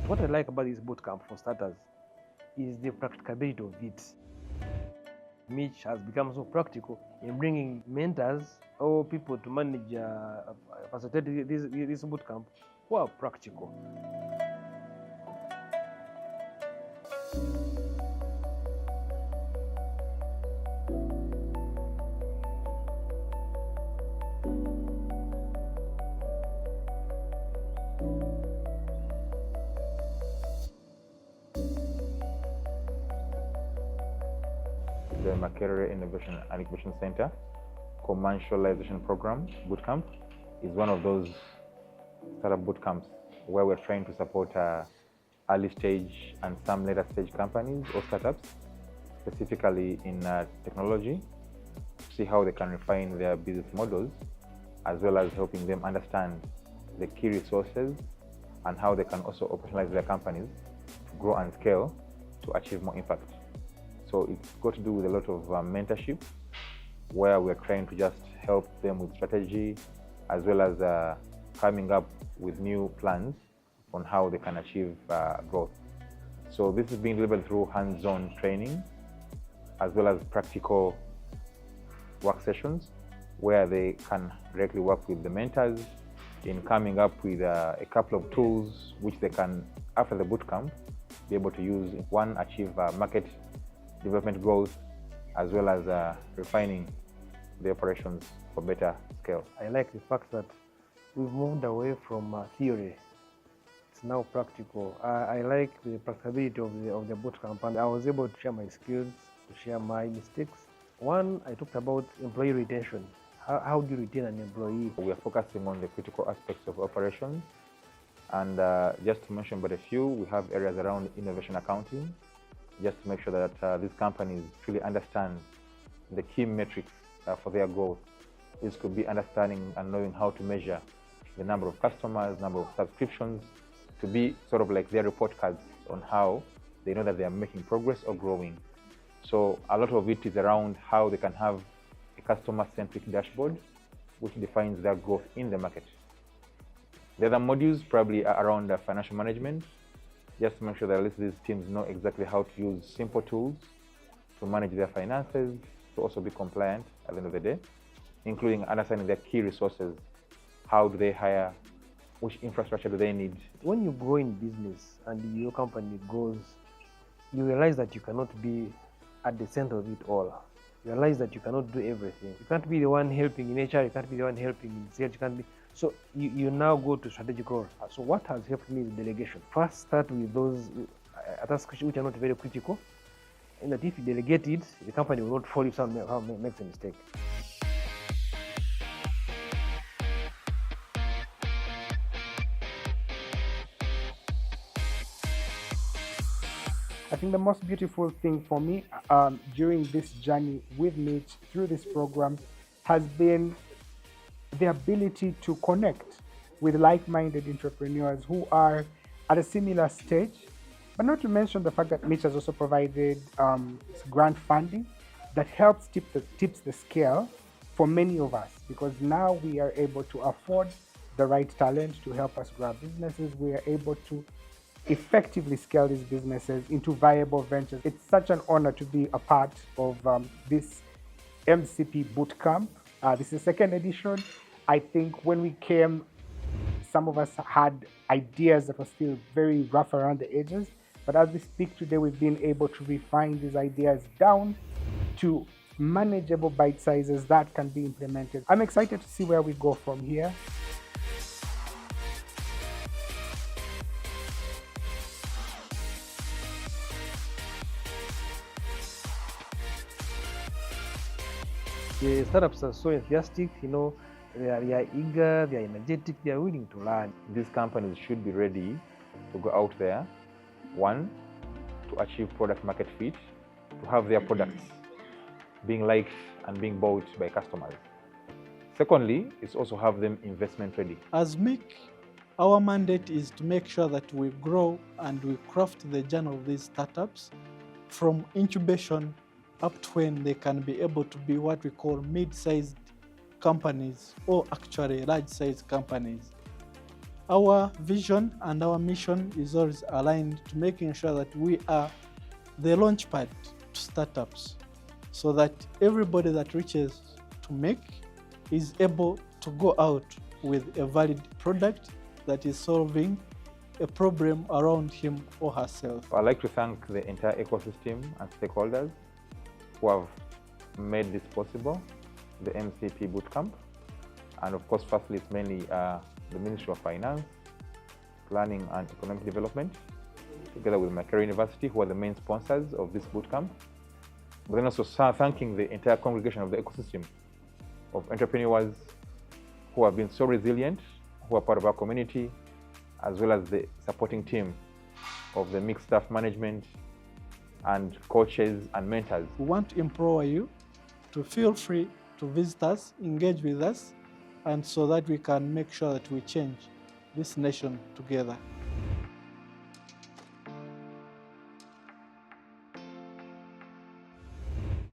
What I like about this bootcamp for starters is the practicability of it. MIIC has become so practical in bringing mentors or people to manage facilitate this bootcamp who are practical. The Makerere Innovation and Incubation Center Commercialization Program Bootcamp is one of those startup bootcamps where we're trying to support early stage and some later stage companies or startups, specifically in technology, to see how they can refine their business models, as well as helping them understand the key resources and how they can also operationalize their companies to grow and scale to achieve more impact. So it's got to do with a lot of mentorship, where we're trying to just help them with strategy, as well as coming up with new plans on how they can achieve growth. So this is being delivered through hands-on training, as well as practical work sessions, where they can directly work with the mentors in coming up with a couple of tools which they can, after the bootcamp, be able to use. One, achieve market development growth, as well as refining the operations for better scale. I like the fact that we've moved away from theory. It's now practical. I like the practicability of the bootcamp, and I was able to share my skills, to share my mistakes. One, I talked about employee retention. How do you retain an employee? We are focusing on the critical aspects of operations, and just to mention but a few, we have areas around innovation accounting, just to make sure that these companies truly understand the key metrics for their growth. This could be understanding and knowing how to measure the number of customers, number of subscriptions, to be sort of like their report cards on how they know that they are making progress or growing. So a lot of it is around how they can have a customer-centric dashboard, which defines their growth in the market. The other modules probably are around financial management, just to make sure that at least these teams know exactly how to use simple tools to manage their finances, to also be compliant at the end of the day, including understanding their key resources. How do they hire? Which infrastructure do they need? When you grow in business and your company grows, you realize that you cannot be at the center of it all. You realize that you cannot do everything. You can't be the one helping in HR, you can't be the one helping in sales, you can't be. So you now go to strategic role. So what has helped me is delegation. First, start with those tasks which are not very critical, and that if you delegate it, the company will not fall if someone makes a mistake. I think the most beautiful thing for me during this journey with MIIC through this program has been the ability to connect with like-minded entrepreneurs who are at a similar stage, but not to mention the fact that MIIC has also provided grant funding that helps tips the scale for many of us, because now we are able to afford the right talent to help us grow businesses. We are able to effectively scale these businesses into viable ventures. It's such an honor to be a part of this MCP Bootcamp. This is the second edition. I think when we came, some of us had ideas that were still very rough around the edges. But as we speak today, we've been able to refine these ideas down to manageable bite sizes that can be implemented. I'm excited to see where we go from here. The startups are so enthusiastic, they are eager, they are energetic, they are willing to learn. These companies should be ready to go out there, one, to achieve product market fit, to have their products being liked and being bought by customers. Secondly, it's also have them investment ready. As MIIC, our mandate is to make sure that we grow and we craft the journey of these startups from incubation up to when they can be able to be what we call mid-sized companies, or actually large-sized companies. Our vision and our mission is always aligned to making sure that we are the launchpad to startups, so that everybody that reaches to MIIC is able to go out with a valid product that is solving a problem around him or herself. I'd like to thank the entire ecosystem and stakeholders who have made this possible, the MCP Bootcamp, and of course, firstly, it's mainly the Ministry of Finance, Planning and Economic Development, together with Makerere University, who are the main sponsors of this bootcamp. But then also thanking the entire congregation of the ecosystem of entrepreneurs who have been so resilient, who are part of our community, as well as the supporting team of the MIIC staff management and coaches and mentors. We want to empower you to feel free to visit us, engage with us, and so that we can make sure that we change this nation together.